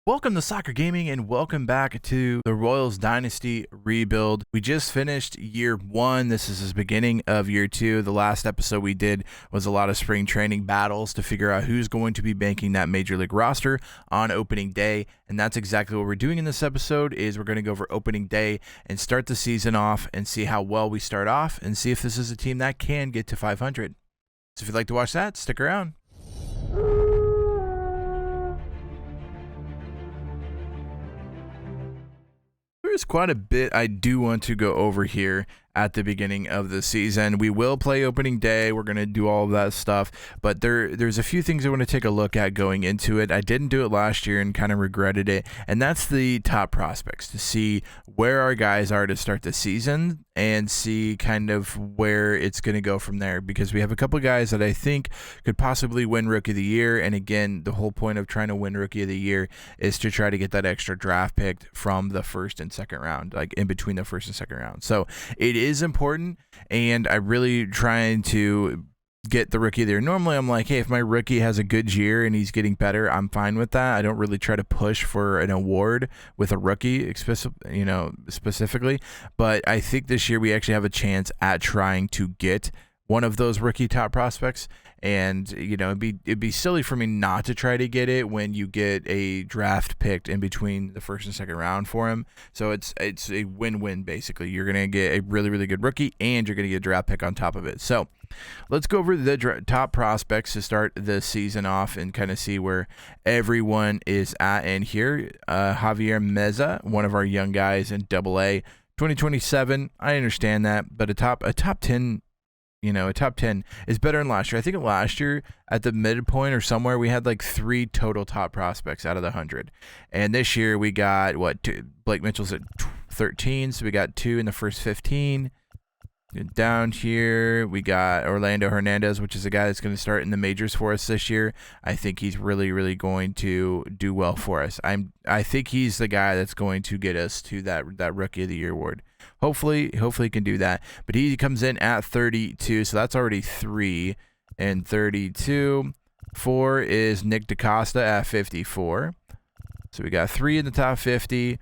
Welcome to Soccer Gaming and welcome back to the Royals Dynasty Rebuild. We just finished year one. This is the beginning of year two. The last episode we did was a lot of spring training battles to figure out who's going to be banking that major league roster on opening day. And that's exactly what we're doing in this episode is we're going to go over opening day and start the season off and see how well we start off and see if this is a team that can get to 500. So if you'd like to watch that, stick around. There's quite a bit I do want to go over here at the beginning of the season. We will play opening day. We're going to do all of that stuff, but there's a few things I want to take a look at going into it. I didn't do it last year and kind of regretted it, and that's the top prospects, to see where our guys are to start the season and see kind of where it's going to go from there, because we have a couple guys that I think could possibly win Rookie of the Year. And again, the whole point of trying to win Rookie of the Year is to try to get that extra draft pick from the first and second round, like in between the first and second round. So it is important, and I'm really trying to get the Rookie of the Year. Normally I'm like, hey, if my rookie has a good year and he's getting better, I'm fine with that. I don't really try to push for an award with a rookie, specifically. But I think this year we actually have a chance at trying to get one of those rookie top prospects. And, it'd be silly for me not to try to get it when you get a draft picked in between the first and second round for him. So it's a win-win, basically. You're going to get a really, really good rookie, and you're going to get a draft pick on top of it. So let's go over the top prospects to start the season off and kind of see where everyone is at. And here, Javier Meza, one of our young guys in AA, 2027. I understand that, but a top 10. A top 10 is better than last year. I think last year at the midpoint or somewhere, we had like 3 total top prospects out of the 100. And this year we got, Blake Mitchell's at 13, so we got 2 in the first 15. And down here, we got Orlando Hernandez, which is a guy that's going to start in the majors for us this year. I think he's really, really going to do well for us. I think he's the guy that's going to get us to that Rookie of the Year award. Hopefully he can do that. But he comes in at 32, so that's already 3 and 32. 4 is Nick DaCosta at 54. So we got 3 in the top 50.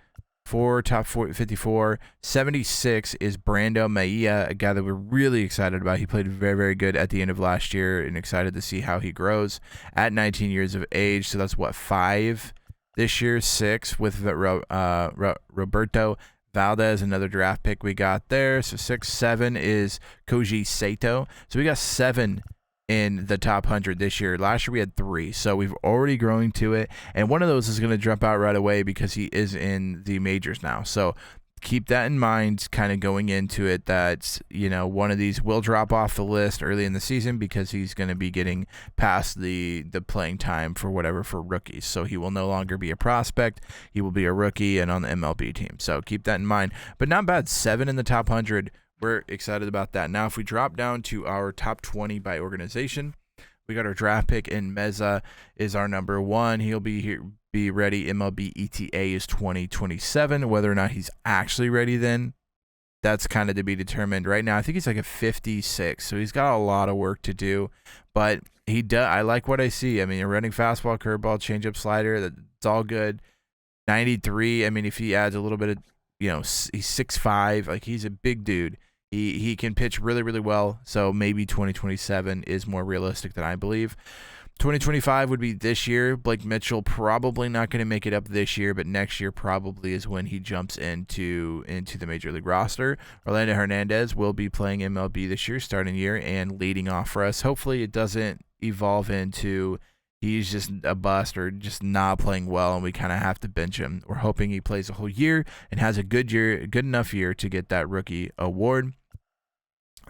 4 top 54. 76 is Brando Maia, a guy that we're really excited about. He played very, very good at the end of last year, and excited to see how he grows at 19 years of age. So that's 5 this year. 6 with Roberto Valdez, another draft pick we got there. So 6, 7 is Koji Sato. So we got 7 in the top 100 this year. Last year we had 3, so we've already grown to it, and one of those is going to jump out right away because he is in the majors now. So keep that in mind kind of going into it, that one of these will drop off the list early in the season because he's going to be getting past the playing time for rookies. So he will no longer be a prospect, he will be a rookie and on the MLB team. So keep that in mind. But not bad, 7 in the top 100. We're excited about that. Now, if we drop down to our top 20 by organization, we got our draft pick in Meza is our number 1. He'll be ready. MLB ETA is 2027. Whether or not he's actually ready then, that's kind of to be determined. Right now, I think he's like a 56, so he's got a lot of work to do. But he does. I like what I see. I mean, a running fastball, curveball, changeup, slider, that's all good. 93. I mean, if he adds a little bit of, he's 6'5", like he's a big dude. He can pitch really, really well, so maybe 2027 is more realistic than I believe. 2025 would be this year. Blake Mitchell probably not going to make it up this year, but next year probably is when he jumps into the major league roster. Orlando Hernandez will be playing MLB this year, starting year, and leading off for us. Hopefully it doesn't evolve into he's just a bust or just not playing well and we kind of have to bench him. We're hoping he plays a whole year and has a good enough year to get that rookie award.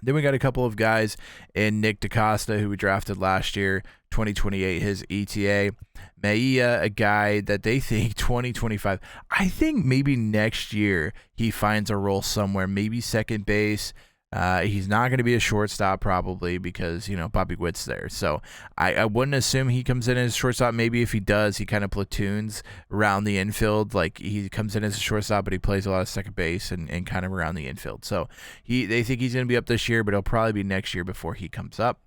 Then we got a couple of guys in Nick DaCosta, who we drafted last year, 2028, his ETA. Maia, a guy that they think 2025. I think maybe next year he finds a role somewhere, maybe second base. He's not going to be a shortstop probably because, Bobby Witt's there. So I wouldn't assume he comes in as shortstop. Maybe if he does, he kind of platoons around the infield. Like he comes in as a shortstop, but he plays a lot of second base and kind of around the infield. So they think he's going to be up this year, but it'll probably be next year before he comes up.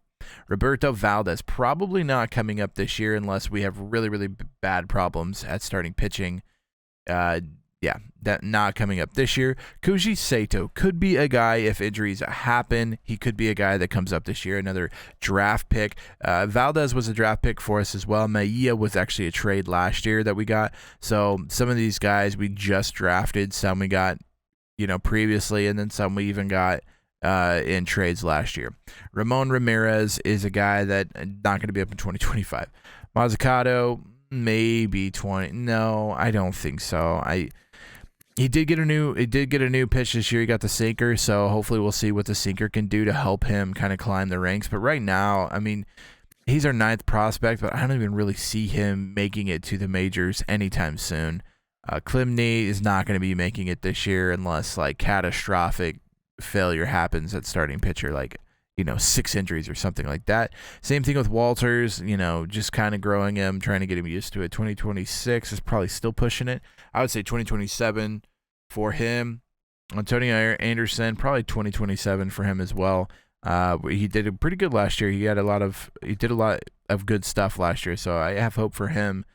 Roberto Valdez, probably not coming up this year unless we have really, really bad problems at starting pitching. That not coming up this year. Koji Sato could be a guy if injuries happen. He could be a guy that comes up this year, another draft pick. Valdez was a draft pick for us as well. Maia was actually a trade last year that we got. So some of these guys we just drafted. Some we got, previously, and then some we even got in trades last year. Ramon Ramirez is a guy that not going to be up in 2025. Mazzucato, maybe 20. No, I don't think so. He did get a new pitch this year. He got the sinker, so hopefully we'll see what the sinker can do to help him kind of climb the ranks. But right now, I mean, he's our 9th prospect, but I don't even really see him making it to the majors anytime soon. Klimny is not going to be making it this year unless like catastrophic failure happens at starting pitcher, like 6 injuries or something like that. Same thing with Walters, just kind of growing him, trying to get him used to it. 2026 is probably still pushing it. I would say 2027 for him. Antonio Anderson, probably 2027 for him as well. He did pretty good last year. He did a lot of good stuff last year, so I have hope for him,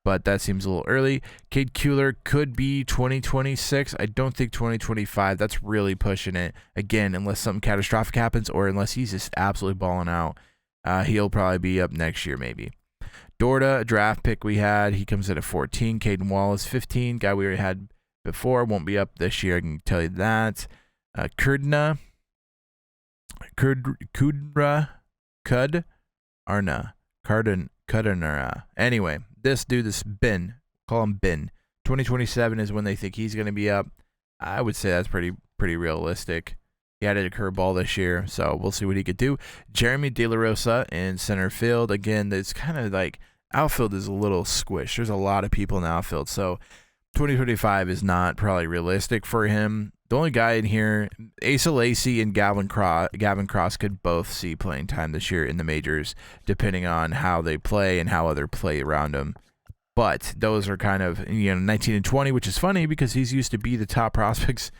but that seems a little early. Cade Kuehler could be 2026. I don't think 2025. That's really pushing it. Again, unless something catastrophic happens or unless he's just absolutely balling out, he'll probably be up next year maybe. Dorda, a draft pick we had. He comes in at 14. Caden Wallace, 15. Guy we already had before. Won't be up this year, I can tell you that. Kudra, Cardinera. Anyway, this dude is Ben. Call him Ben. 2027 is when they think he's going to be up. I would say that's pretty realistic. He added a curveball this year, so we'll see what he could do. Jeremy De La Rosa in center field. Again, it's kind of like outfield is a little squished. There's a lot of people in the outfield, so 2025 is not probably realistic for him. The only guy in here, Asa Lacy and Gavin Cross could both see playing time this year in the majors, depending on how they play and how other play around them. But those are kind of 19 and 20, which is funny because he's used to be the top prospects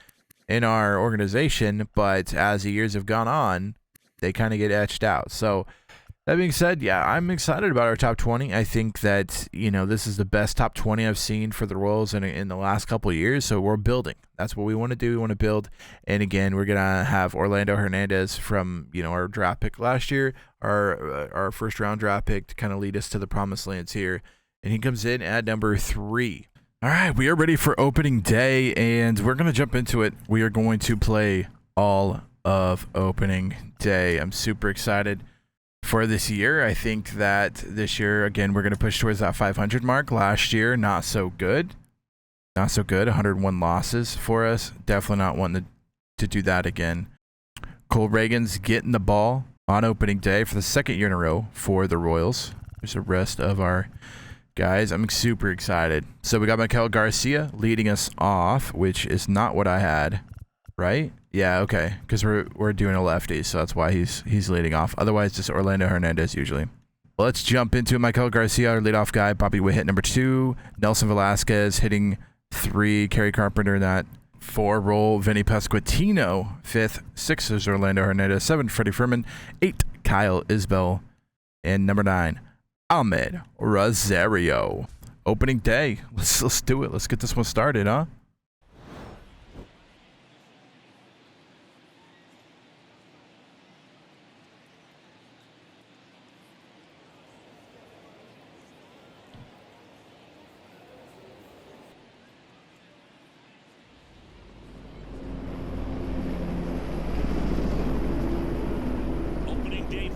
in our organization, but as the years have gone on, they kind of get etched out. So that being said, yeah, I'm excited about our top 20. I think that, this is the best top 20 I've seen for the Royals in the last couple of years. So we're building. That's what we want to do. We want to build. And again, we're going to have Orlando Hernandez from, our draft pick last year, our first round draft pick to kind of lead us to the promised lands here. And he comes in at number 3. All right, we are ready for opening day, and we're going to jump into it. We are going to play all of opening day. I'm super excited for this year. I think that this year, again, we're going to push towards that 500 mark. Last year, not so good. 101 losses for us. Definitely not wanting to do that again. Cole Reagan's getting the ball on opening day for the 2nd year in a row for the Royals. There's the rest of our guys. I'm super excited. So we got Michael Garcia leading us off, which is not what I had, right? Yeah, okay, because we're doing a lefty, so that's why he's leading off. Otherwise, just Orlando Hernandez usually. Let's jump into Michael Garcia, our leadoff guy. Bobby Witt, number 2. Nelson Velasquez hitting 3. Kerry Carpenter, that 4 role. Vinny Pasquantino, 5th. 6 is Orlando Hernandez. 7, Freddie Freeman. 8, Kyle Isbell. And number 9, Ahmed Rosario. Opening day. Let's do it. Let's get this one started, huh?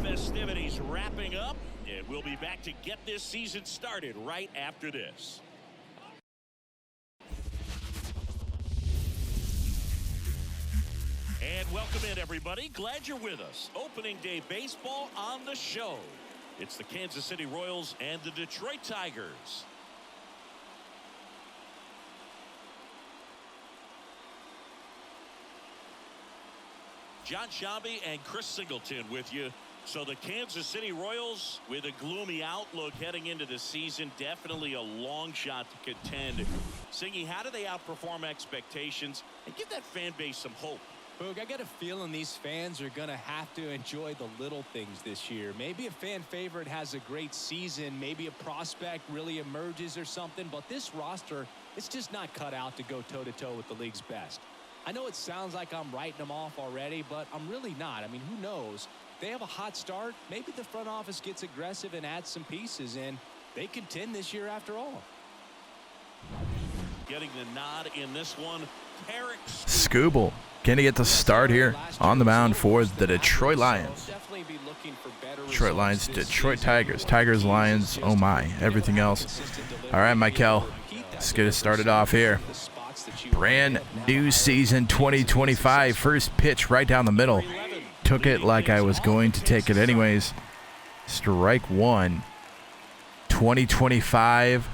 Festivities wrapping up, and we'll be back to get this season started right after this. And welcome in, everybody. Glad you're with us. Opening day baseball on the show. It's the Kansas City Royals and the Detroit Tigers. John Shambi and Chris Singleton with you. So the Kansas City Royals with a gloomy outlook heading into the season. Definitely a long shot to contend. Singy, how do they outperform expectations and give that fan base some hope? Boog, I got a feeling these fans are going to have to enjoy the little things this year. Maybe a fan favorite has a great season. Maybe a prospect really emerges or something. But this roster, it's just not cut out to go toe-to-toe with the league's best. I know it sounds like I'm writing them off already, but I'm really not. I mean, who knows? They have a hot start. Maybe the front office gets aggressive and adds some pieces, and they contend this year after all. Getting the nod in this one, Eric Scooble going to get the start here on the mound for the Detroit Lions. Detroit Lions, Detroit Tigers. Tigers, Lions, oh my, everything else. All right, Michael, let's get it started off here. Brand new season 2025. First pitch right down the middle. Took it like I was going to take it anyways. Strike one. 2025.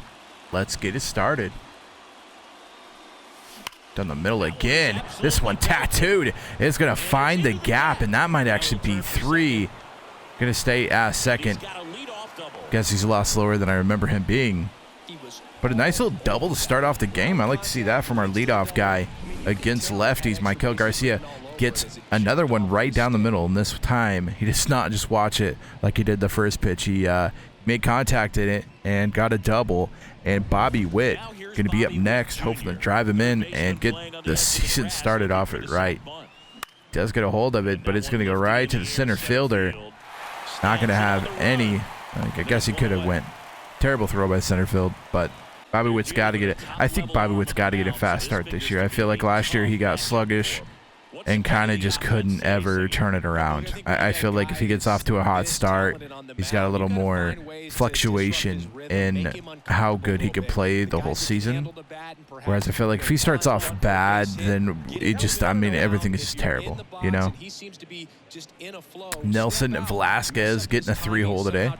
Let's get it started. Down the middle again. This one tattooed. It's going to find the gap, and that might actually be three. Going to stay at second. Guess he's a lot slower than I remember him being. But a nice little double to start off the game. I like to see that from our leadoff guy against lefties. Michael Garcia gets another one right down the middle, and this time he does not just watch it like he did the first pitch. He made contact in it and got a double. And Bobby Witt going to be up next, hopefully to drive him in and get the season started off it right. Does get a hold of it, but it's going to go right to the center fielder. Not going to have any. I guess he could have went. Terrible throw by center field, but Bobby Witt's got to get it. I think Bobby Witt's got to get a fast start this year. I feel like last year he got sluggish and kind of just couldn't ever turn it around. I feel like if he gets off to a hot start, he's got a little more fluctuation in how good he could play the whole season. Whereas I feel like if he starts off bad, then it just, I mean, everything is just terrible, you know? Nelson Velasquez getting a 3-hole today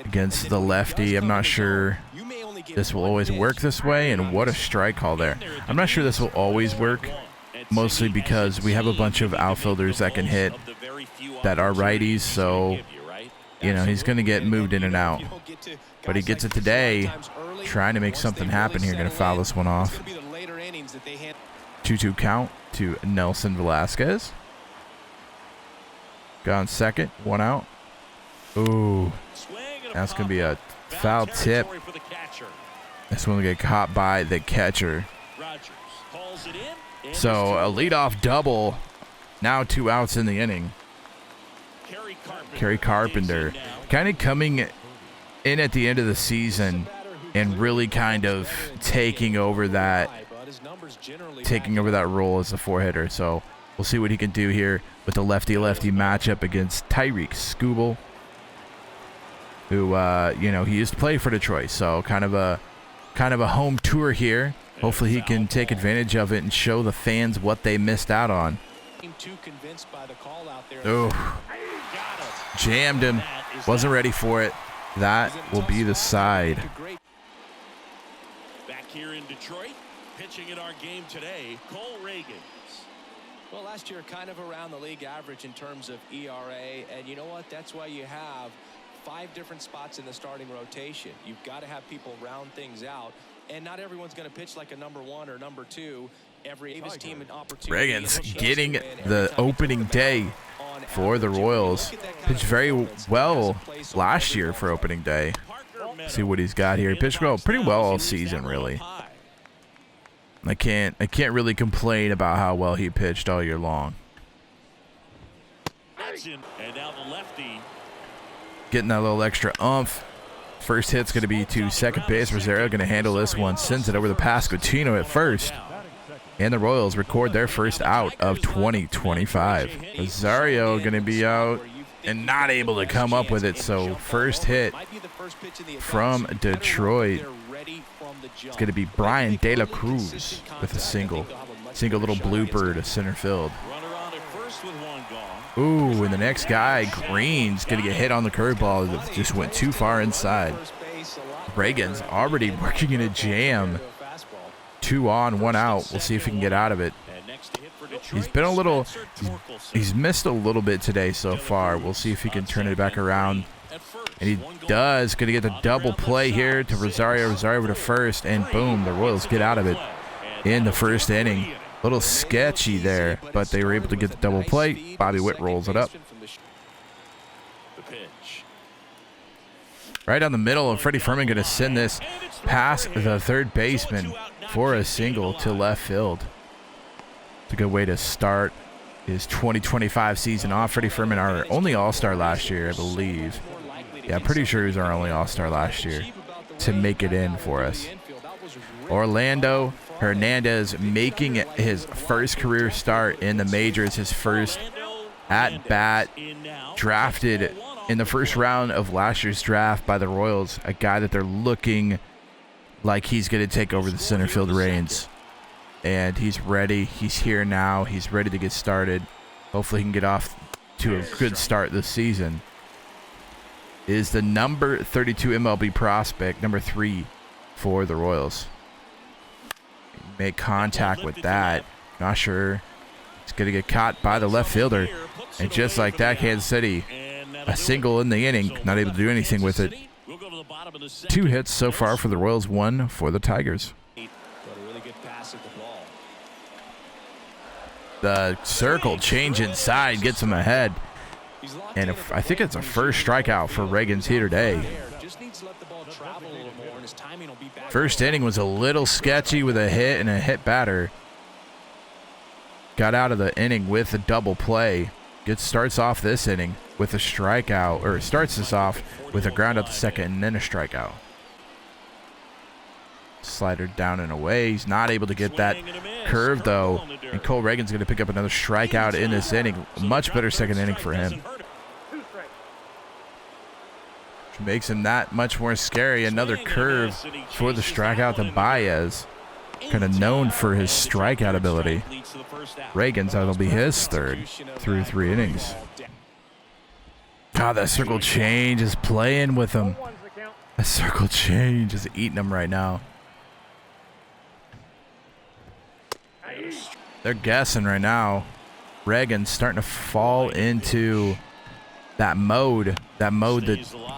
against the lefty. I'm not sure this will always work this way, and what a strike call there. I'm not sure this will always work. Mostly because we have a bunch of outfielders that can hit that are righties, so, you know, he's going to get moved in and out. But he gets it today, trying to make something happen here. Going to foul this one off. 2-2 count to Nelson Velasquez. Gone second, one out. Ooh, that's going to be a foul tip. This one will get caught by the catcher. So a leadoff double. Now 2 outs in the inning. Kerry Carpenter kind of coming in at the end of the season and really kind of taking over that role as a 4-hitter. So we'll see what he can do here with the lefty-lefty matchup against Tyreek Skubal, who you know, he used to play for Detroit, so kind of a home tour here. Hopefully he can take advantage of it and show the fans what they missed out on. Oh, jammed him. Wasn't ready for it. That will be the side. Back here in Detroit, pitching in our game today, Cole Reagans. Well, last year kind of around the league average in terms of ERA, and you know what? That's why you have 5 different spots in the starting rotation. You've got to have people round things out. And not everyone's going to pitch like a number 1 or number 2. Every team an opportunity. Reagans getting the opening day for the Royals. Pitched very well last year for opening day. See what he's got here. He pitched well, pretty well all season, really. I can't really complain about how well he pitched all year long. And now the lefty. Getting that little extra oomph. First hit's going to be to second base. Rosario going to handle this one. Sends it over to Pasquantino at first. And the Royals record their first out of 2025. Rosario going to be out and not able to come up with it. So first hit from Detroit. It's going to be Brian De La Cruz with a single little blooper to center field. Ooh, and the next guy, Green's going to get hit on the curveball that just went too far inside. Reagan's already working in a jam. 2 on, 1 out. We'll see if he can get out of it. He's been he's missed a little bit today so far. We'll see if he can turn it back around. And he does. Going to get the double play here to Rosario. Rosario over to first, and boom, the Royals get out of it in the first inning. little sketchy there, but they were able to get the double play. Bobby Witt rolls it up. The pitch. Right down the middle, and Freddie Freeman going to send this past the third baseman for a single to left field. It's a good way to start his 2025 season off. Freddie Freeman, our only All-Star last year, I believe. Yeah, I'm pretty sure he was our only All-Star last year to make it in for us. Orlando Hernandez making his first career start in the majors, his first at-bat, drafted in the first round of last year's draft by the Royals, a guy that they're looking like he's going to take over the center field reins. And he's ready. He's here now. He's ready to get started. Hopefully he can get off to a good start this season. Is the number 32 MLB prospect, number 3 for the Royals. Make contact with that. Not sure. It's going to get caught by the left fielder. And just like that, Kansas City, a single in the inning. Not able to do anything with it. 2 hits so far for the Royals, 1 for the Tigers. The circle change inside gets him ahead. And I think it's a first strikeout for Reagan's here today. First inning was a little sketchy with a hit and a hit batter. Got out of the inning with a double play. Starts off this inning with a strikeout, or starts this off with a ground out to second and then a strikeout. Slider down and away. He's not able to get that curve though. And Cole Reagan's going to pick up another strikeout in this inning. Much better second inning for him. Which makes him that much more scary. Another curve for the strikeout to Baez. Kind of known for his strikeout ability. Reagan's, that'll be his third through 3 innings. God, that circle change is playing with him. That circle change is eating him right now. They're guessing right now. Reagan's starting to fall into that mode that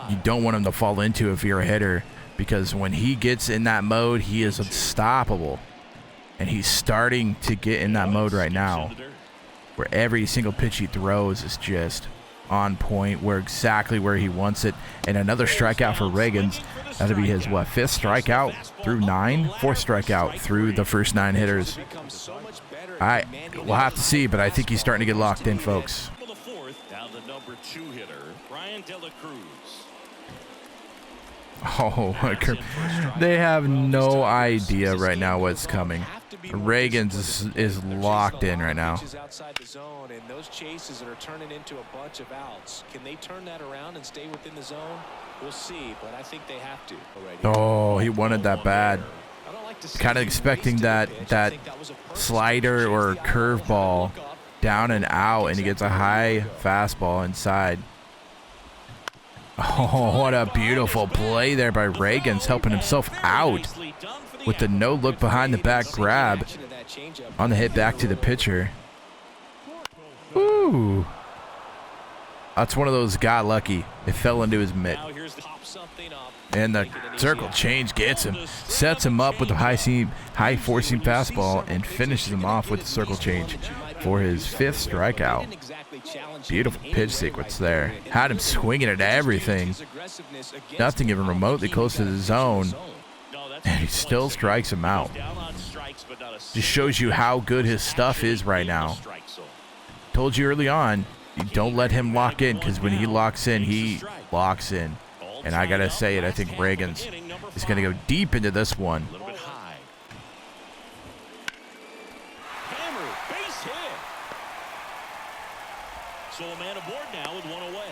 you don't want him to fall into if you're a hitter, because when he gets in that mode, he is unstoppable. And he's starting to get in that mode right now, where every single pitch he throws is just on point, exactly where he wants it. And another strikeout for Reagan's. That'll be his, 5th strikeout through 9? 4th strikeout through the first 9 hitters. We'll have to see, but I think he's starting to get locked in, folks. Oh, they have no idea right now what's coming. Reagan's is locked in right now. Outside the zone, and those chases are turning into a bunch of outs. Can they turn that around and stay within the zone? We'll see, but I think they have to. Oh, he wanted that bad. Kind of expecting that slider or curveball down and out, and he gets a high fastball inside. Oh, what a beautiful play there by Reagan's, helping himself out with the no-look behind-the-back grab on the hit back to the pitcher. Ooh. That's one of those got lucky. It fell into his mitt. And the circle change gets him, sets him up with the high forcing fastball, and finishes him off with the circle change for his 5th strikeout. Beautiful pitch sequence there. Had him swinging at everything. Nothing even remotely close to the zone. And he still strikes him out. Just shows you how good his stuff is right now. Told you early on, you don't let him lock in, because when he locks in, he locks in. And I got to say it, I think Reagan's is going to go deep into this one. So a man aboard now with 1 away.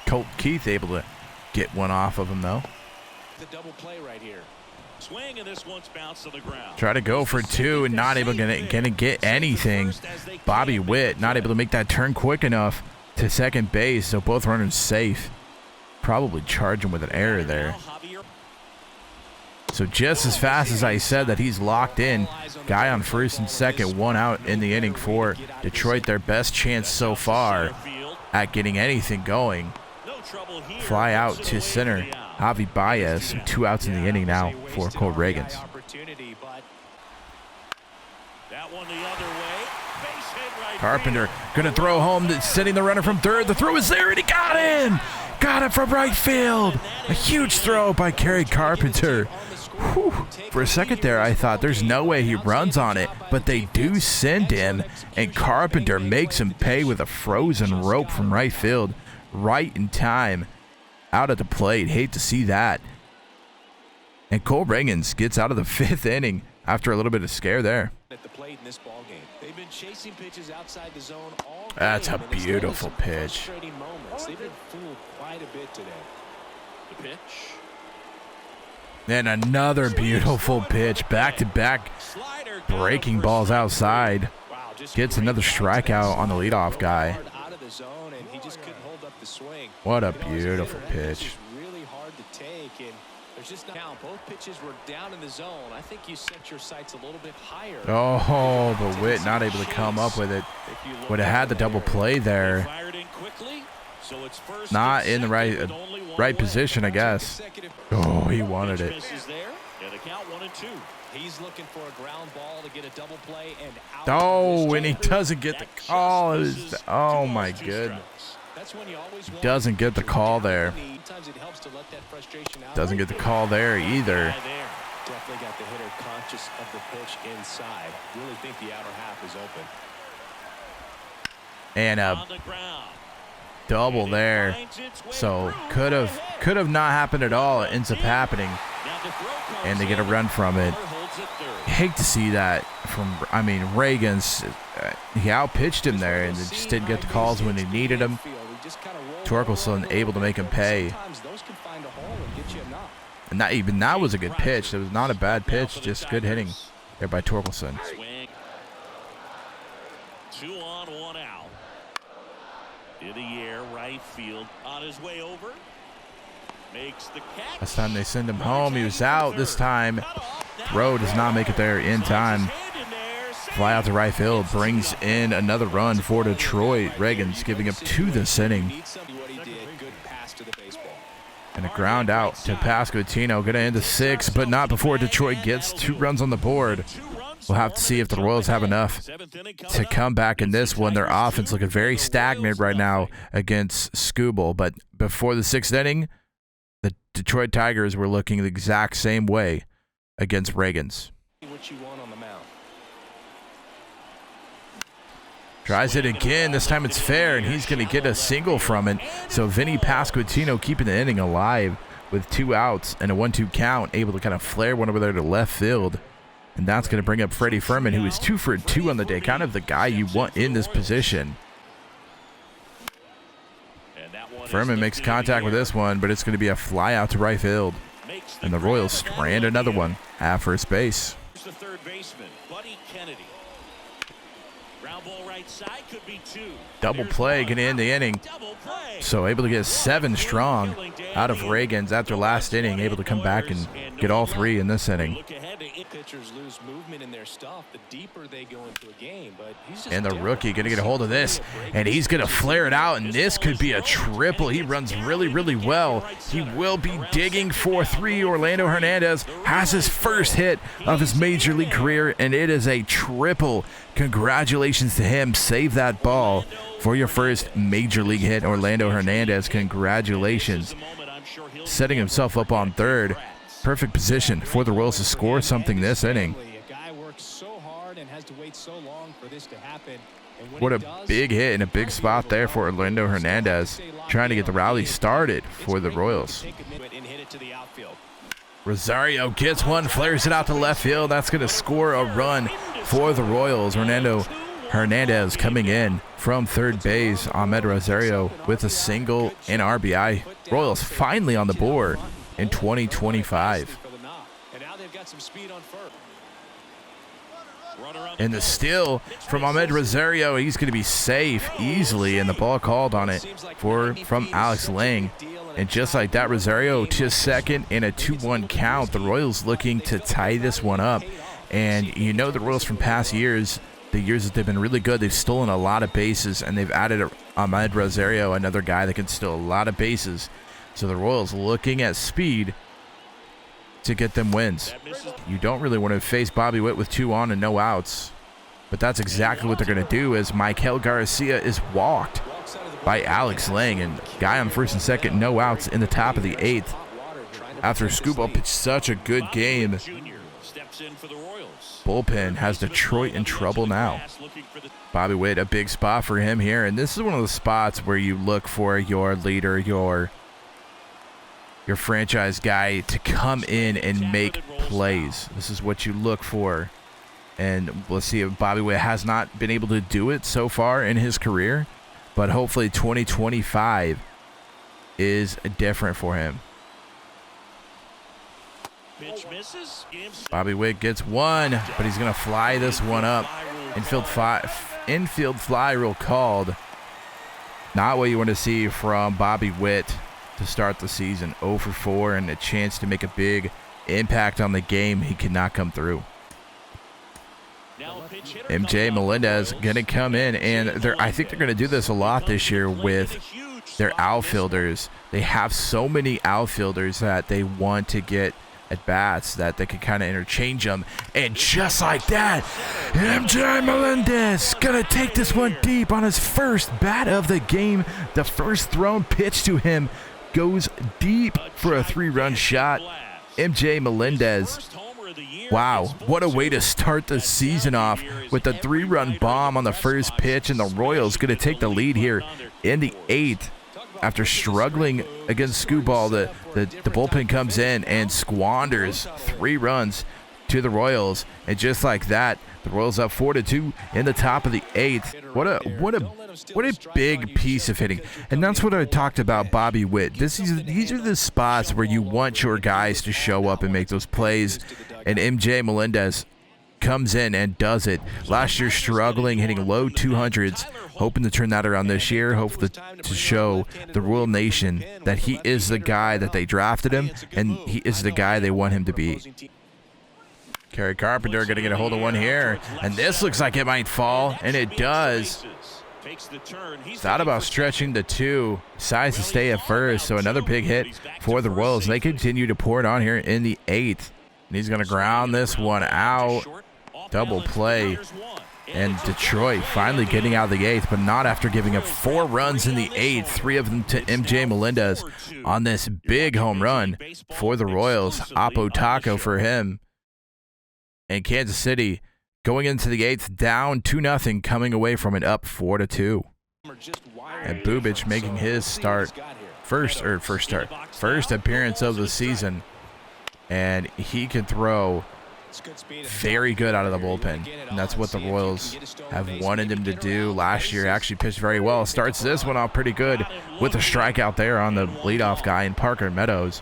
Colt Keith able to get one off of him, though. The double play right here. Swing, and this one's bounced to the ground. Try to go for 2 and not able to get anything. Bobby Witt not able to make that turn quick enough to second base, so both runners safe. Probably charge him with an error there. So just as fast as I said that he's locked in, guy on first and second, 1 out in the inning for Detroit. Their best chance so far at getting anything going. Fly out to center, Javi Baez. 2 outs in the inning now for Cole Reagan's. That one the other way. Base hit right Carpenter field. going to throw home, sending the runner from third. The throw is there, and he got him. Got it from right field. A huge throw by Kerry Carpenter. Whew. For a second there, I thought there's no way he runs on it, but they do send him, and Carpenter makes him pay with a frozen rope from right field, right in time, out at the plate. Hate to see that. And Cole Reagans gets out of the 5th inning after a little bit of scare there. At the plate in this ball game. They've been chasing pitches outside the zone all game. That's a beautiful pitch. They've been fooled quite a bit today. The pitch. And another beautiful pitch, back-to-back breaking balls outside. Gets another strikeout on the leadoff guy. What a beautiful pitch. Really hard to take, and there's just no count. Both pitches were down in the zone. I think you set your sights a little bit higher. Oh, but Witt not able to come up with it. Would have had the double play there. Not in the right position, I guess. Oh, he wanted it. He's looking for a ground ball to get a double play and out. Oh, and he doesn't get the call. Oh my goodness. He doesn't get the call there. Doesn't get the call there either. Definitely got the hitter conscious of the pitch inside. Really think the outer half is open. And a double there. So could have not happened at all. It ends up happening, and they get a run from it. Hate to see that from, Reagans. He outpitched him there and just didn't get the calls when he needed them. Torkelson able to make him pay. And not even that was a good pitch. It was not a bad pitch, just good hitting there by Torkelson. 2 on, 1 out. In the air, right field, on his way over. Makes the catch. Last time they send him home, he was out. This time, throw does not make it there in time. Fly out to right field, brings in another run for Detroit. Reagans giving up 2 this inning. And a ground out to Pasquantino. Going to end the 6th, but not before Detroit gets 2 runs on the board. We'll have to see if the Royals have enough to come back in this one. Their offense looking very stagnant right now against Skubal. But before the 6th inning, the Detroit Tigers were looking the exact same way against Reagans. Tries it again. This time it's fair, and he's going to get a single from it. So Vinny Pasquantino keeping the inning alive with 2 outs and a 1-2 count, able to kind of flare one over there to left field. And that's going to bring up Freddie Fermin, who is 2 for 2 on the day, kind of the guy you want in this position. Fermin makes contact with this one, but it's going to be a fly out to right field. And the Royals strand another one at first base. The third baseman, Buddy Kennedy. Ground ball right side, could be 2. Double play getting in the inning. So able to get 7 strong out of Reagans after last inning, able to come back and get all 3 in this inning. Pitchers lose movement in their stuff the deeper they go into a game, but he's just and the rookie going to get a hold of this, and he's going to flare it out, and this could be a triple. He runs really, really well. He will be digging for 3. Orlando Hernandez has his first hit of his major league career, and it is a triple. Congratulations to him. Save that ball for your first major league hit, Orlando Hernandez. Congratulations. Setting himself up on third. Perfect position for the Royals to score something this inning. What a big hit and a big spot there for Orlando Hernandez, trying to get the rally started for the Royals. Rosario gets one, flares it out to left field. That's going to score a run for the Royals. Orlando Hernandez coming in from third base. Ahmed Rosario with a single and RBI. Royals finally on the board in 2025. And the steal from Ahmed Rosario, he's going to be safe easily, and the ball called on it from Alex Lang. And just like that, Rosario to second in a 2-1 count. The Royals looking to tie this one up. And you know the Royals from past years, the years that they've been really good, they've stolen a lot of bases, and they've added Ahmed Rosario, another guy that can steal a lot of bases. So the Royals looking at speed to get them wins. You don't really want to face Bobby Witt with 2 on and no outs. But that's exactly what they're going to do, as Michael Garcia is walked by Alex Lang. And guy on first and second, no outs in the top of the 8th. After Scooball pitched such a good game, bullpen has Detroit in trouble now. Bobby Witt, a big spot for him here. And this is one of the spots where you look for your leader, your franchise guy to come in and make plays. This is what you look for. And we'll see if Bobby Witt has not been able to do it so far in his career. But hopefully 2025 is different for him. Bobby Witt gets one, but he's going to fly this one up. Infield fly rule called. Not what you want to see from Bobby Witt to start the season. 0 for 4 and a chance to make a big impact on the game. He cannot come through. MJ Melendez going to come in, and I think they're going to do this a lot this year with their outfielders. They have so many outfielders that they want to get at bats that they could kind of interchange them. And just like that, MJ Melendez going to take this one deep on his first bat of the game. The first thrown pitch to him goes deep for a 3-run shot. MJ Melendez. Wow, what a way to start the season off with a 3-run bomb on the first pitch, and the Royals going to take the lead here in the 8th. After struggling against Scooball, the bullpen comes in and squanders 3 runs to the Royals, and just like that, the Royals up 4-2 in the top of the 8th. What a big piece of hitting. And that's what I talked about Bobby Witt. These are the spots where you want your guys to show up and make those plays. And MJ Melendez comes in and does it. Last year struggling, hitting low 200s, hoping to turn that around this year, hoping to show the Royal Nation that he is the guy that they drafted him, and he is the guy they want him to be. Kerry Carpenter going to get a hold of one here, and this looks like it might fall, and it does. Thought about stretching the 2, decides to stay at first, so another big hit for the Royals. They continue to pour it on here in the 8th, and he's going to ground this one out. Double play, and Detroit finally getting out of the 8th, but not after giving up 4 runs in the 8th, 3 of them to MJ Melendez on this big home run for the Royals. Oppo Taco for him. And Kansas City going into the 8th down 2-0, coming away from it up 4-2. And Bubic making his first appearance of the season, and he can throw very good out of the bullpen, and that's what the Royals have wanted him to do. Last year actually pitched very well. Starts this one off pretty good with a strikeout there on the leadoff guy in Parker Meadows.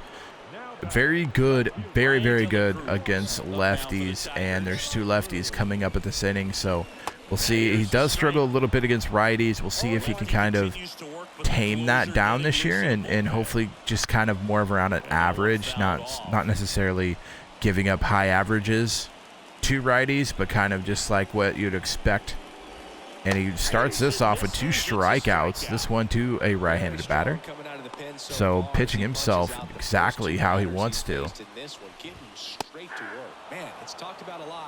Very good, very, very good against lefties, and there's 2 lefties coming up at this inning, so we'll see. He does struggle a little bit against righties. We'll see if he can kind of tame that down this year, and hopefully just kind of more of around an average, not necessarily giving up high averages to righties, but kind of just like what you'd expect. And he starts this off with 2 strikeouts, this one to a right-handed batter. So pitching himself exactly how he wants to.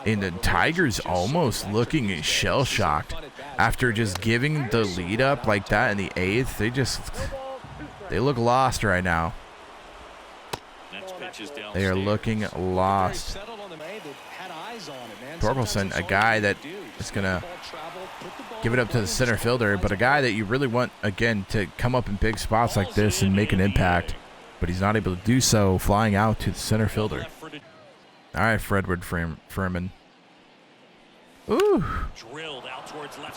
And the Tigers almost looking shell-shocked after just giving the lead up like that in the 8th. They look lost right now. They are looking lost. Torkelson, a guy that is going to give it up to the center fielder, but a guy that you really want, again, to come up in big spots like this and make an impact, but he's not able to do so, flying out to the center fielder. All right, Fredwood Furman. Ooh.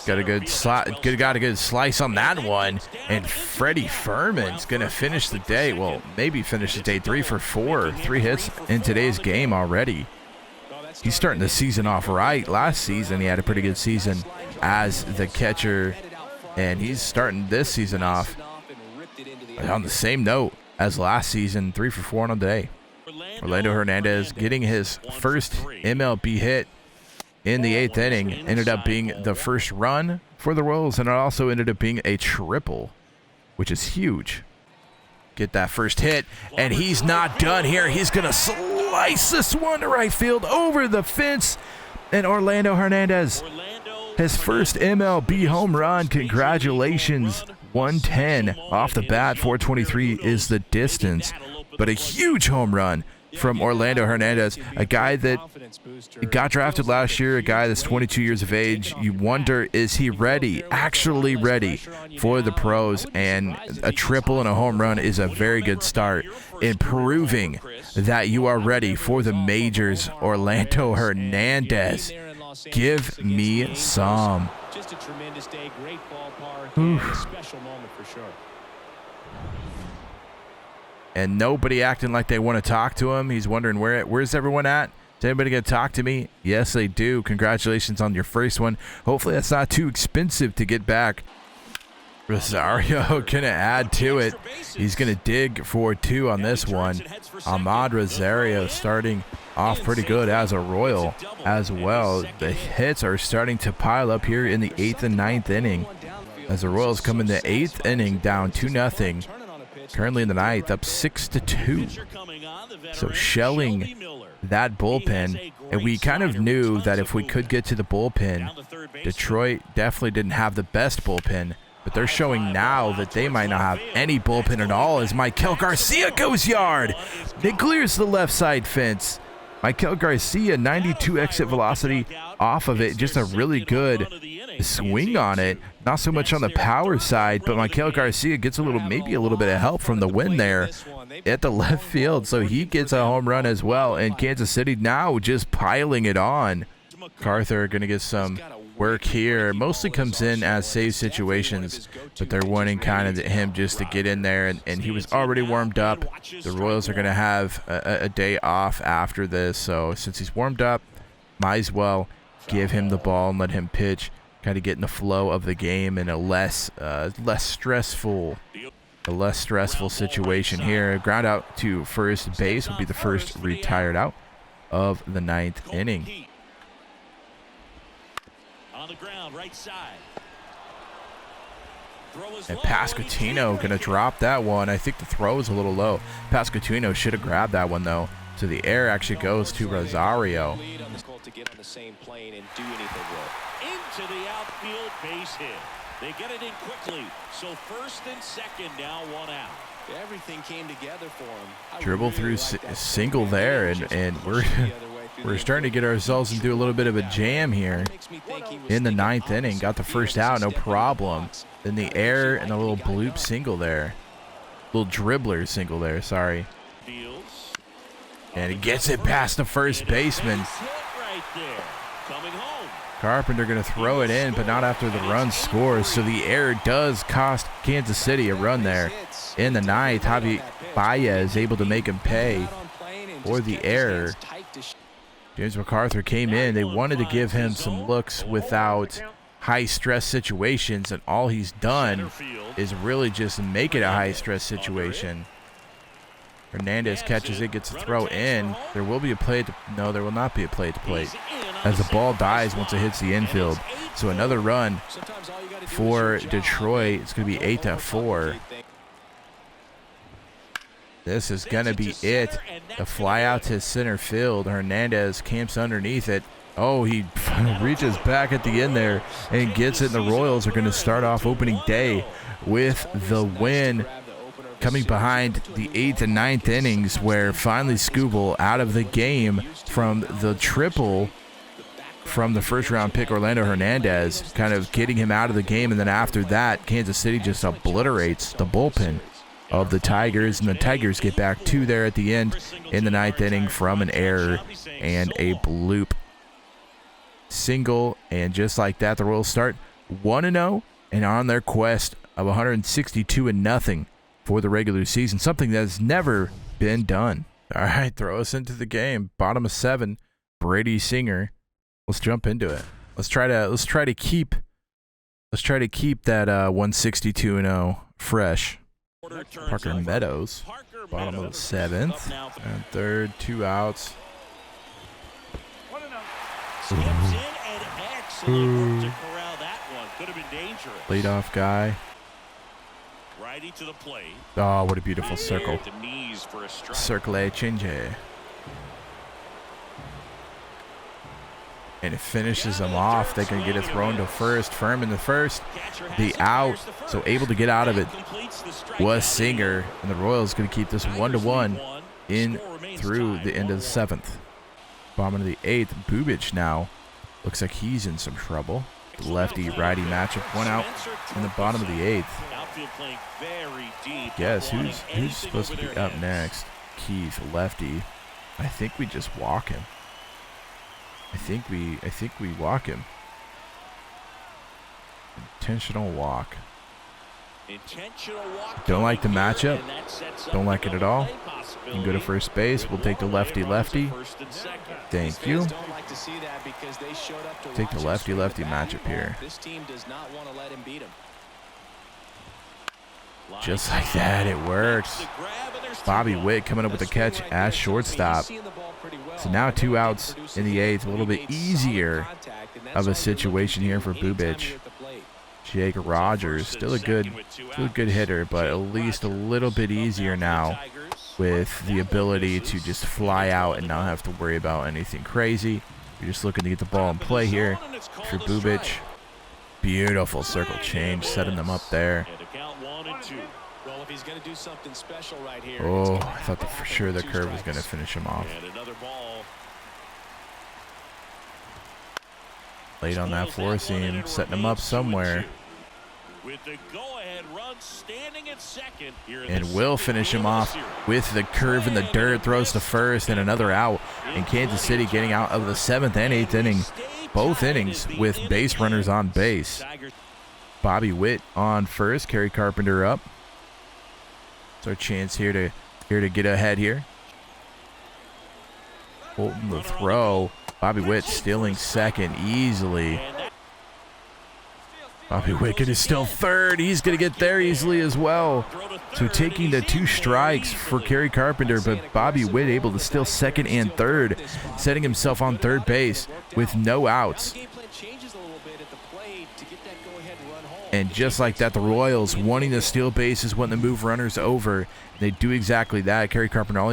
Got a good slice on that one, and Freddie Furman's going to finish the day. Well, maybe finish the day 3 for 4. 3 hits in today's game already. He's starting the season off right. Last season, he had a pretty good season as the catcher, and he's starting this season off on the same note as last season, 3 for 4 on the day. Orlando Hernandez getting his first MLB hit in the 8th inning. Ended up being the first run for the Royals, and it also ended up being a triple, which is huge. Get that first hit, and he's not done here. He's going to slice this one to right field over the fence, and Orlando Hernandez His first MLB home run. Congratulations. 110 off the bat. 423 is the distance. But a huge home run from Orlando Hernandez, a guy that got drafted last year, a guy that's 22 years of age. You wonder, is he ready, actually ready for the pros? And a triple and a home run is a very good start in proving that you are ready for the majors. Orlando Hernandez, give me some. Just a tremendous day, great ballpark, and a special moment for sure. And nobody acting like they want to talk to him. He's wondering, where's everyone at? Is anybody going to talk to me? Yes, they do. Congratulations on your first one. Hopefully that's not too expensive to get back. Rosario going to add to it. He's going to dig for 2 on this one. Ahmad Rosario starting off pretty good as a Royal as well. The hits are starting to pile up here in the 8th and 9th inning, as the Royals come in the 8th inning down 2-0. Currently in the 9th, up 6-2. So shelling that bullpen, and we kind of knew that if we could get to the bullpen, Detroit definitely didn't have the best bullpen, but they're showing now that they might not have any bullpen at all as Maikel Garcia goes yard. It clears the left side fence. Maikel Garcia, 92 exit velocity off of it. Just a really good swing on it. Not so much on the power side, but Maikel Garcia gets maybe a little bit of help from the wind there at the left field. So he gets a home run as well. And Kansas City now just piling it on. MacArthur going to get some work here. Mostly comes in as save situations, but they're wanting kind of him just to get in there, and he was already warmed up. The Royals are going to have a day off after this, so since he's warmed up, might as well give him the ball and let him pitch, kind of get in the flow of the game in a less stressful situation here. Ground out to first base will be the first retired out of the 9th inning. On the ground, right side. And Pasquantino going to drop that one. I think the throw is a little low. Pasquantino should have grabbed that one, though. So the air actually goes to Rosario. Into the outfield, base hit. They get it in quickly. So first and second, now 1 out. Everything came together for him. Dribble through single there, and we're starting to get ourselves into a little bit of a jam here in the 9th inning. Got the first out, no problem. Then the air and a little bloop single there. Little dribbler single there, sorry. And he gets it past the first baseman. Carpenter going to throw it in, but not after the run scores. So the error does cost Kansas City a run there. In the 9th, Javi Baez able to make him pay for the error. James MacArthur came in. They wanted to give him some looks without high-stress situations, and all he's done is really just make it a high-stress situation. Hernandez catches it, gets a throw in. There will be a play. No, there will not be a play at the plate, as the ball dies once it hits the infield. So another run for Detroit. It's going to be 8-4. This is going to be it. The fly out to center field. Hernandez camps underneath it. Oh, he reaches back at the end there and gets it. And the Royals are going to start off opening day with the win, coming behind the 8th and 9th innings, where finally Scooble out of the game from the triple from the first-round pick Orlando Hernandez, kind of getting him out of the game. And then after that, Kansas City just obliterates the bullpen of the Tigers, and the Tigers get back 2 there at the end in the 9th inning from an error and a bloop single. And just like that, the Royals start 1-0 and on their quest of 162-0 for the regular season, something that has never been done. All right, throw us into the game. Bottom of 7, Brady Singer. Let's jump into it. Let's try to keep that 162-0 fresh. Parker Meadows, bottom of the 7th, and 3rd, 2 outs. Leadoff guy. Righty to the plate. Oh, what a beautiful circle. Circle change. and it finishes them off. They can get it thrown to first. Firm in the first. The out. So able to get out of it was Singer. And the Royals going to keep this 1-1 in through the end of the 7th. Bottom of the 8th. Bubic now looks like he's in some trouble. The lefty-righty matchup. One out in the bottom of the 8th. Guess who's supposed to be up next? Keith, lefty. I think we just walk him. I think we walk him. Intentional walk. Don't like the matchup. Don't like it at all. You can go to first base. We'll take the lefty-lefty. Thank you. Take the lefty-lefty matchup here. Just like that, it works. Bobby Witt coming up with a catch at shortstop. So now 2 outs in the 8th. A little bit easier of a situation here for Bubic. Jake Rogers, still a good hitter, but at least a little bit easier now with the ability to just fly out and not have to worry about anything crazy. You're just looking to get the ball in play here for Bubic. Beautiful circle change, setting them up there. Oh, I thought for sure the curve was going to finish him off. Late on that floor seam, setting him up somewhere. And will finish him off with the curve in the dirt, throws to first, and another out. And Kansas City getting out of the 7th and 8th inning, both innings with base runners on base. Bobby Witt on first, Kerry Carpenter up. It's our chance here to get ahead here. Holton the throw. Bobby Witt stealing second easily. Bobby Witt is still third. He's going to get there easily as well. So taking the 2 strikes for Kerry Carpenter, but Bobby Witt able to steal second and third, setting himself on third base with no outs. And just like that, the Royals wanting to steal bases, wanting to move runners over. They do exactly that. Kerry Carpenter, all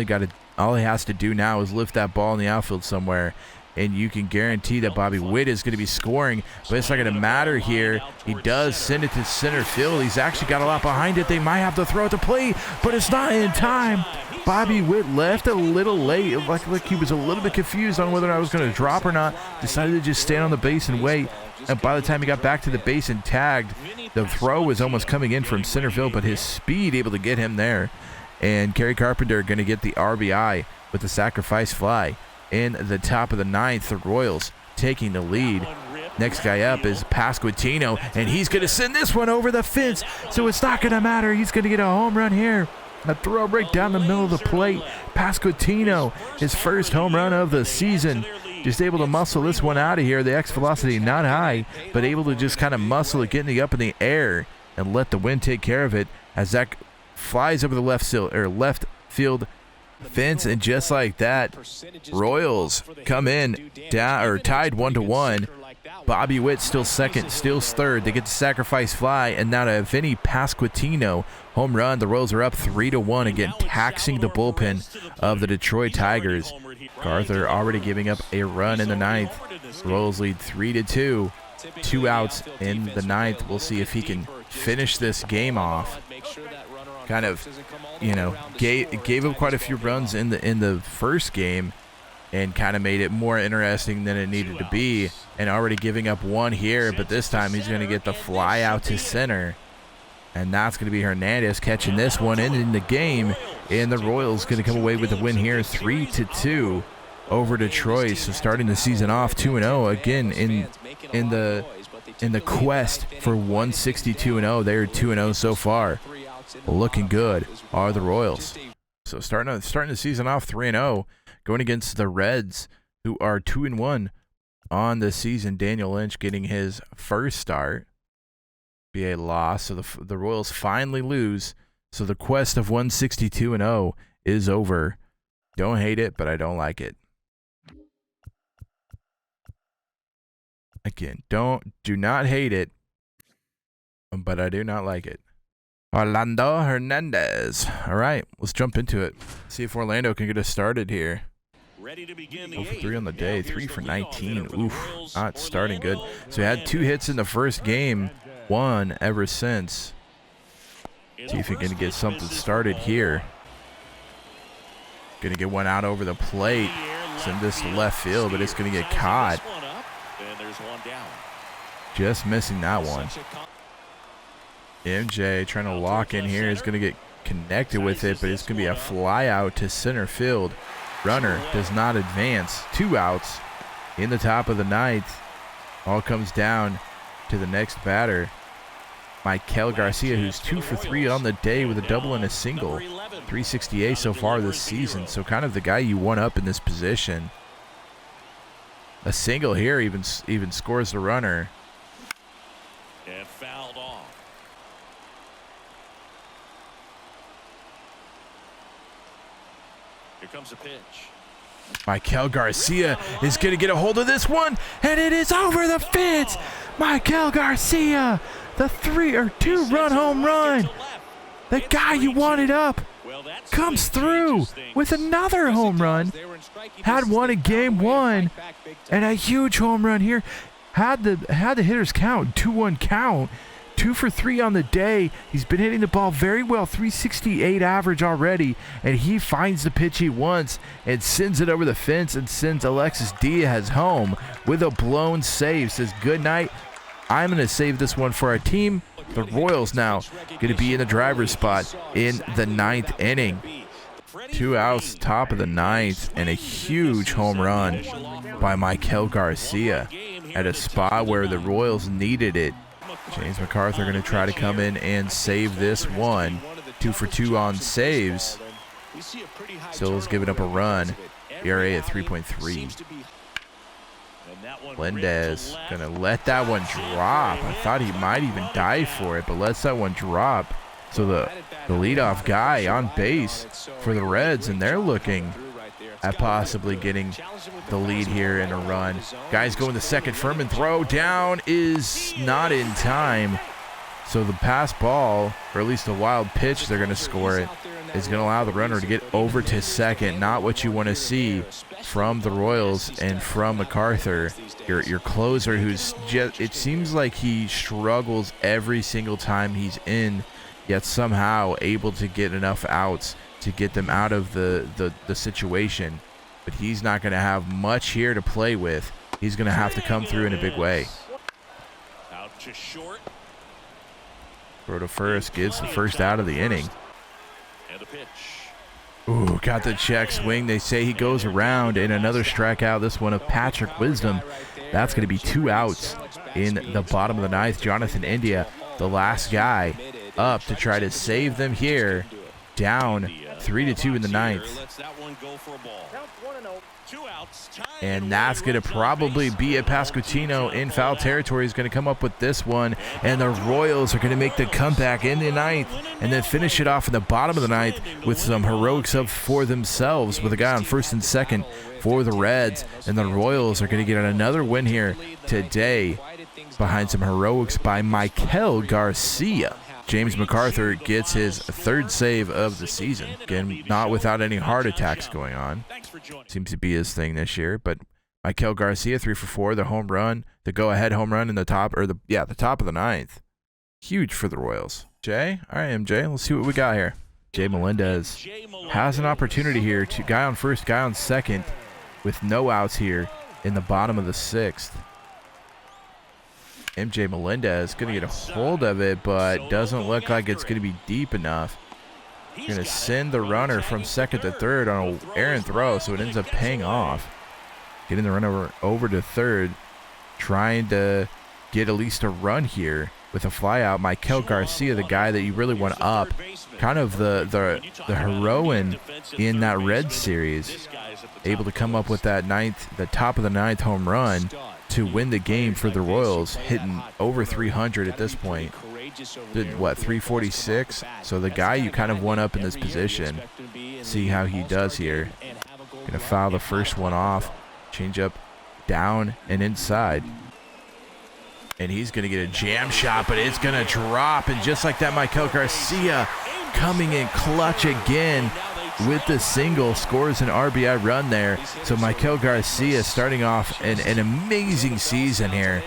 he has to do now is lift that ball in the outfield somewhere, and you can guarantee that Bobby Witt is going to be scoring. But it's not going to matter here. He does send it to center field. He's actually got a lot behind it. They might have to throw it to plate, but it's not in time. Bobby Witt left a little late. Like he was a little bit confused on whether I was going to drop or not. Decided to just stand on the base and wait. And by the time he got back to the base and tagged, the throw was almost coming in from center field, but his speed able to get him there. And Kerry Carpenter going to get the RBI with the sacrifice fly in the top of the 9th. The Royals taking the lead. Next guy up is Pasquantino, and he's going to send this one over the fence, so it's not going to matter. He's going to get a home run here. A throw right down the middle of the plate. Pasquantino, his first home run of the season. Just able to muscle this one out of here. The X velocity not high, but able to just kind of muscle it, getting it up in the air and let the wind take care of it as that flies over the left field fence. And just like that, Royals come in down or tied 1-1. Bobby Witt still second, steals third. They get the sacrifice fly, and now to Vinny Pasquantino home run. The Royals are up 3-1 again, taxing the bullpen of the Detroit Tigers. Carter already giving up a run in the 9th. Royals lead 3-2. 2 outs in the 9th. We'll see if he can finish this game off. Kind of, gave up quite a few runs in the first game, and kind of made it more interesting than it needed to be. And already giving up one here, but this time he's going to get the fly out to center. And that's going to be Hernandez catching this one in the game. And the Royals going to come away with the win here, 3-2 over Detroit. So starting the season off 2-0 again in the quest for 162-0. They're 2-0 so far. Looking good are the Royals. So starting the season off 3-0, going against the Reds, who are 2-1 on the season. Daniel Lynch getting his first start. Be a loss. So the Royals finally lose. So the quest of 162-0 is over. Don't hate it, but I don't like it. Again, do not hate it, but I do not like it. Orlando Hernandez. All right, let's jump into it. See if Orlando can get us started here. Ready to begin the 0 for 3 on the eighth. day, Now 3 here's for the leadoff 19. hitter for the Oof, Royals, not starting good. Orlando So he had 2 hits in the first game, 1 ever since. See if he can get something started here. Gonna get one out over the plate. Send this to left field, but it's gonna get caught. And there's one down. Just missing that one. MJ trying to lock in here. Is gonna get connected with it, but it's gonna be a fly out to center field. Runner does not advance. 2 outs in the top of the 9th. All comes down to the next batter, Michael Garcia, who's 2 for 3 on the day with a double and a single. 368 so far this season. So kind of the guy you want up in this position. A single here even scores the runner. And fouled off. Here comes a pitch. Michael Garcia is going to get a hold of this one, and it is over the fence. Michael Garcia, the 2-run home run. The guy you wanted up comes through with another home run. Had one in game 1, and a huge home run here. Had the hitters count, 2-1 count. 2 for 3 on the day. He's been hitting the ball very well, 368 average already, and he finds the pitch he wants and sends it over the fence and sends Alexis Diaz home with a blown save. Says, good night. I'm going to save this one for our team. The Royals now going to be in the driver's spot in the 9th inning. 2 outs, top of the 9th, and a huge home run by Michael Garcia at a spot where the Royals needed it. James MacArthur going to try to come in and save this one. 2 for 2 on saves. Still's giving up a run. ERA at 3.3. Melendez going to let that one drop. I thought he might even dive for it, but lets that one drop. So the leadoff guy on base for the Reds, and they're looking at possibly getting the lead here in a run. Guys going to second. Furman throw down is not in time. So the pass ball, or at least the wild pitch, they're going to score it, is going to allow the runner to get over to second. Not what you want to see from the Royals and from MacArthur. Your closer, who's just, it seems like he struggles every single time he's in, yet somehow able to get enough outs to get them out of the situation. But he's not going to have much here to play with. He's going to have to come through in a big way. Out to short. Throw to first, gets the first out of the inning. And a pitch. Ooh, got the check swing. They say he goes around, and another strikeout. This one of Patrick Wisdom. That's going to be 2 outs in the bottom of the 9th. Jonathan India, the last guy up to try to save them here. Down 3-2 in the 9th. And that's going to probably be a Pasquantino in foul territory. He's going to come up with this one, and the Royals are going to make the comeback in the 9th and then finish it off in the bottom of the 9th with some heroics up for themselves with a guy on first and second for the Reds. And the Royals are going to get another win here today behind some heroics by Michael Garcia. James MacArthur gets his 3rd save of the season. Again, not without any heart attacks going on. Seems to be his thing this year. But Michael Garcia, 3 for 4, the home run, the go-ahead home run in the top, or the top of the 9th. Huge for the Royals. Jay? All right, MJ, let's see what we got here. Jay Melendez has an opportunity here. Guy on first, guy on second, with no outs here in the bottom of the 6th. MJ Melendez going to get a hold of it, but doesn't look like it's going to be deep enough. Going to send the runner from second to third on an errant throw, so it ends up paying off. Getting the runner over to third, trying to get at least a run here with a fly out. Michael Garcia, the guy that you really want up, kind of the heroine in that Red series, able to come up with that the top of the 9th home run to win the game for the Royals, hitting over 300 at this point. Did what, 346? So the guy you kind of want up in this position. See how he does here. Gonna foul the first one off. Change up down and inside. And he's gonna get a jam shot, but it's gonna drop. And just like that, Michael Garcia coming in clutch again with the single, scores an RBI run there. So Michael Garcia starting off an amazing season here,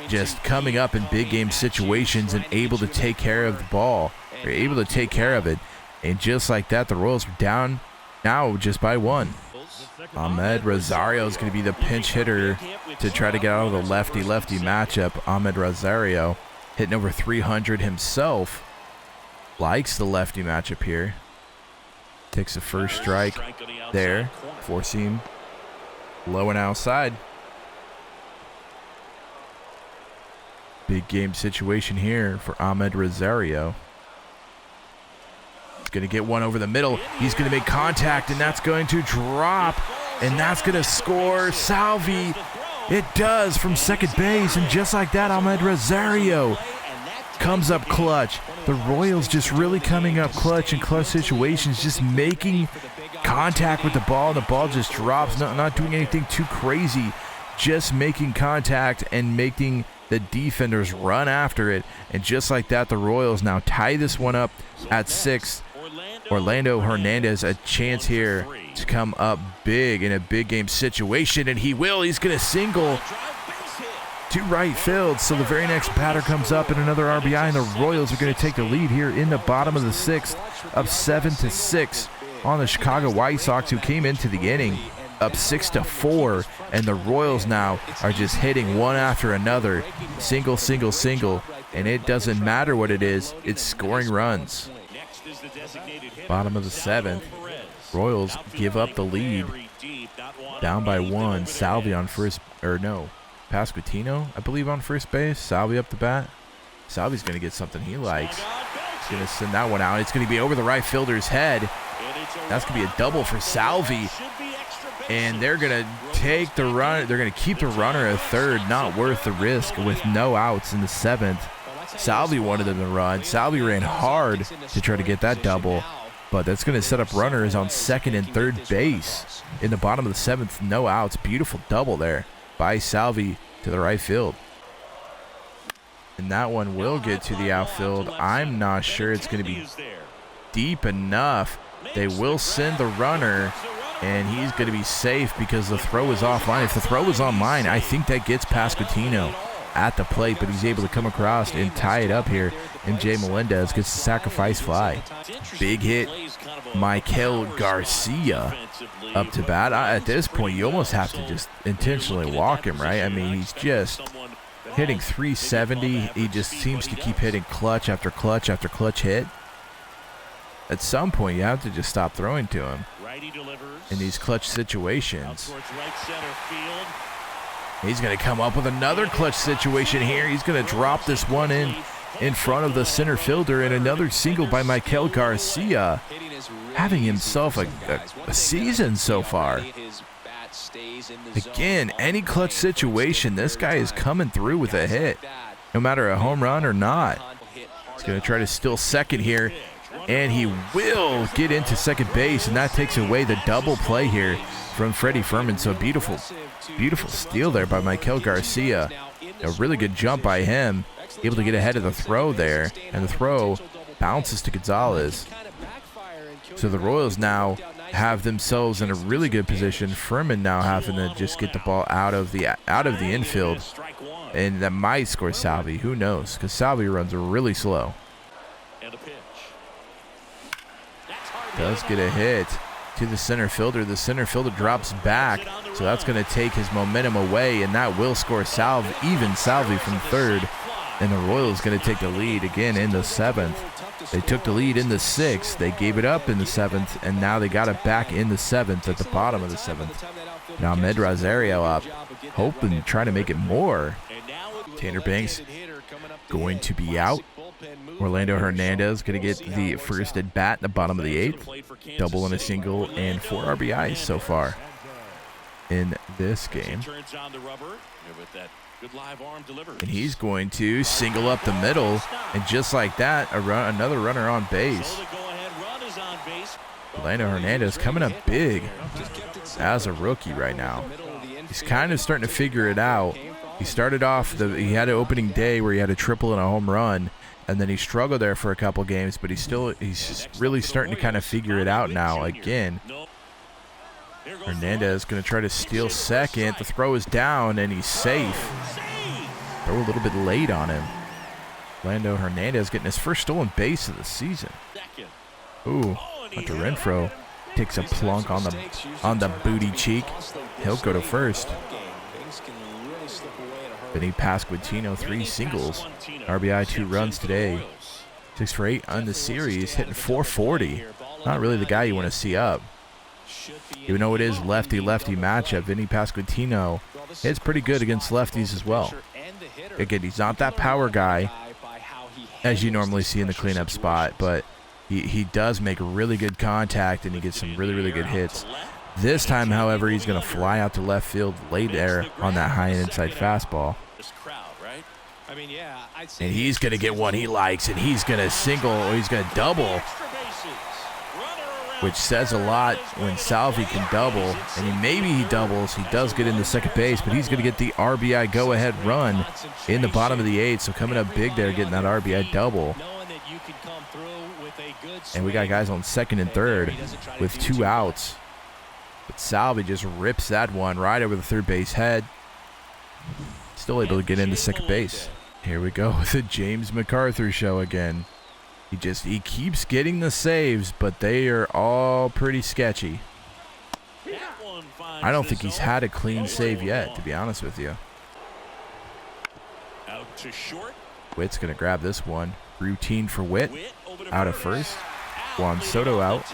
just coming up in big game situations and able to take care of the ball, or able to take care of it. And just like that, the Royals are down now just by 1. Ahmed Rosario is going to be the pinch hitter to try to get out of the lefty-lefty matchup. Ahmed Rosario hitting over 300 himself. Likes the lefty matchup here. Takes the first strike there. Four-seam low and outside. Big game situation here for Ahmed Rosario. He's going to get one over the middle. He's going to make contact, and that's going to drop. And that's going to score Salvi. It does from second base. And just like that, Ahmed Rosario comes up clutch. The Royals just really coming up clutch in clutch situations, just making contact with the ball. The ball just drops, not doing anything too crazy, just making contact and making the defenders run after it. And just like that, the Royals now tie this one up at 6. Orlando Hernandez a chance here to come up big in a big game situation, and he will. He's going to single to right field. So the very next batter comes up and another RBI, and the Royals are going to take the lead here in the bottom of the 6th, up 7-6 on the Chicago White Sox, who came into the inning up 6-4, and the Royals now are just hitting one after another, single, and it doesn't matter what it is, it's scoring runs. Bottom of the 7th, Royals give up the lead, down by 1. Salvi on first, or no, Pasquantino, I believe, on first base. Salvi up the bat. Salvi's going to get something he likes. He's going to send that one out. It's going to be over the right fielder's head. That's going to be a double for Salvi. And they're going to take the run. They're going to keep the runner at third. Not worth the risk with no outs in the 7th. Salvi wanted them to run. Salvi ran hard to try to get that double. But that's going to set up runners on second and third base in the bottom of the 7th. No outs. Beautiful double there by Salvi to the right field. And that one will get to the outfield. I'm not sure it's going to be deep enough. They will send the runner, and he's going to be safe because the throw is offline. If the throw is online, I think that gets Pasquantino at the plate, but he's able to come across and tie it up here. MJ Melendez gets the sacrifice fly. Big hit, Michael Garcia up to bat. At this point, you almost have to just intentionally walk him, right? I mean, he's just hitting 370. He just seems to keep hitting clutch after clutch after clutch hit. At some point, you have to just stop throwing to him in these clutch situations. He's going to come up with another clutch situation here. He's going to drop this one in front of the center fielder, and another single by Michael Garcia, having himself a season so far. Again, any clutch situation, this guy is coming through with a hit, no matter a home run or not. He's going to try to steal second here, and he will get into second base, and that takes away the double play here from Freddie Fermin. So beautiful steal there by Michael Garcia. A really good jump by him, able to get ahead of the throw there, and the throw bounces to Gonzalez. So the Royals now have themselves in a really good position. Fermin now having to just get the ball out of the infield, and that might score Salvi. Who knows? Because Salvi runs really slow. Does get a hit to the center fielder. The center fielder drops back, so that's going to take his momentum away, and that will score Salvi from third. And the Royals going to take the lead again in the 7th. They took the lead in the 6th. They gave it up in the 7th, and now they got it back in the 7th at the bottom of the 7th. Now Ahmed Rosario up, hoping to try to make it more. Tanner Banks going to be out. Orlando Hernandez going to get the first at bat in the bottom of the 8th. Double and a single and 4 RBIs so far in this game. And he's going to single up the middle, and just like that, another runner on base. Orlando Hernandez coming up big as a rookie right now. He's kind of starting to figure it out. He started off, he had an opening day where he had a triple and a home run, And then he struggled there for a couple games, but he's really starting to kind of figure it out now again. Hernandez going to try to steal second. The throw is down, and he's safe. Throw a little bit late on him. Orlando Hernandez getting his first stolen base of the season. Ooh, Hunter Renfroe takes a plunk on the booty cheek. He'll go to first. Vinny Pasquantino, 3 singles. RBI, 2 runs today. 6 for 8 on the series, hitting .440. Not really the guy you want to see up. Even though it is lefty-lefty matchup, Vinny Pasquantino hits pretty good against lefties as well. Again, he's not that power guy as you normally see in the cleanup spot, but he does make really good contact, and he gets some really good hits. This time, however, he's going to fly out to left field late there on that high and inside fastball. And he's going to get one he likes, and he's going to single, or he's going to double, which says a lot when Salvi can double. And maybe he doubles. He does get into second base, but he's going to get the RBI go-ahead run in the bottom of the 8th. So coming up big there, getting that RBI double. And we got guys on second and third with 2 outs. But Salvi just rips that one right over the third base head. Still able to get into second base. Here we go with the James MacArthur show again. He keeps getting the saves, but they are all pretty sketchy. I don't think he's had a clean save yet, to be honest with you. Witt's going to grab this one. Routine for Witt. Out of first. Juan Soto out.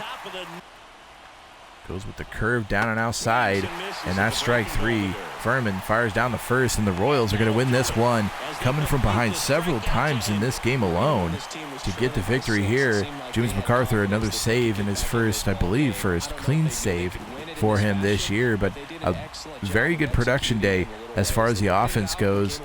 Goes with the curve down and outside, and that's strike 3. Furman fires down the first, and the Royals are going to win this one, coming from behind several times in this game alone to get the victory here. James MacArthur, another save in his first clean save for him this year, but a very good production day as far as the offense goes.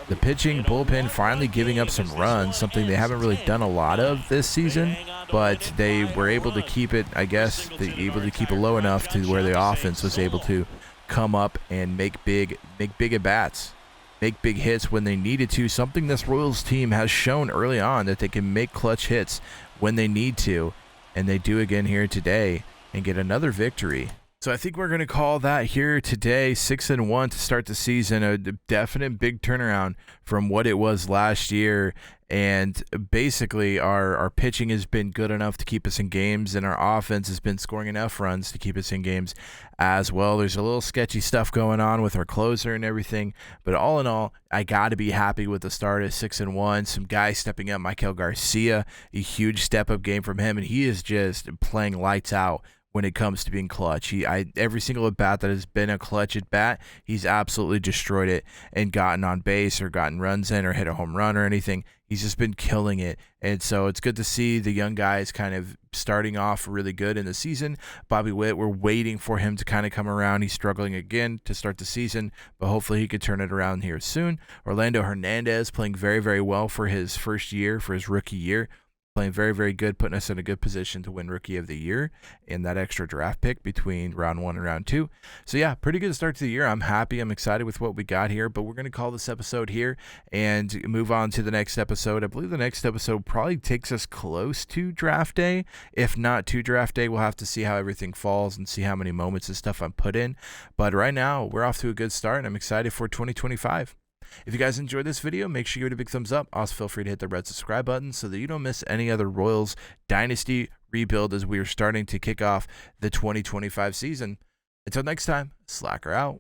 The pitching bullpen finally giving up some runs, something they haven't really done a lot of this season, but they were able to keep it, able to keep it low enough to where the offense was able to come up and make big at-bats, make big hits when they needed to, something this Royals team has shown early on, that they can make clutch hits when they need to, and they do again here today and get another victory. So I think we're going to call that here today, 6-1 to start the season, a definite big turnaround from what it was last year. And basically our pitching has been good enough to keep us in games, and our offense has been scoring enough runs to keep us in games as well. There's a little sketchy stuff going on with our closer and everything, but all in all, I got to be happy with the start at 6-1. Some guys stepping up. Michael Garcia, a huge step-up game from him, and he is just playing lights out when it comes to being clutch. Every single at-bat that has been a clutch at-bat, he's absolutely destroyed it and gotten on base or gotten runs in or hit a home run or anything. He's just been killing it. And so it's good to see the young guys kind of starting off really good in the season. Bobby Witt, we're waiting for him to kind of come around. He's struggling again to start the season, but hopefully he could turn it around here soon. Orlando Hernandez playing very, very well for his first year, for his rookie year. Playing very, very good, putting us in a good position to win Rookie of the Year in that extra draft pick between round 1 and round 2. So, yeah, pretty good start to the year. I'm happy. I'm excited with what we got here, but we're going to call this episode here and move on to the next episode. I believe the next episode probably takes us close to draft day. If not to draft day, we'll have to see how everything falls and see how many moments and stuff I'm put in. But right now, we're off to a good start, and I'm excited for 2025. If you guys enjoyed this video, make sure you give it a big thumbs up. Also, feel free to hit the red subscribe button so that you don't miss any other Royals Dynasty rebuild as we are starting to kick off the 2025 season. Until next time, Slacker out.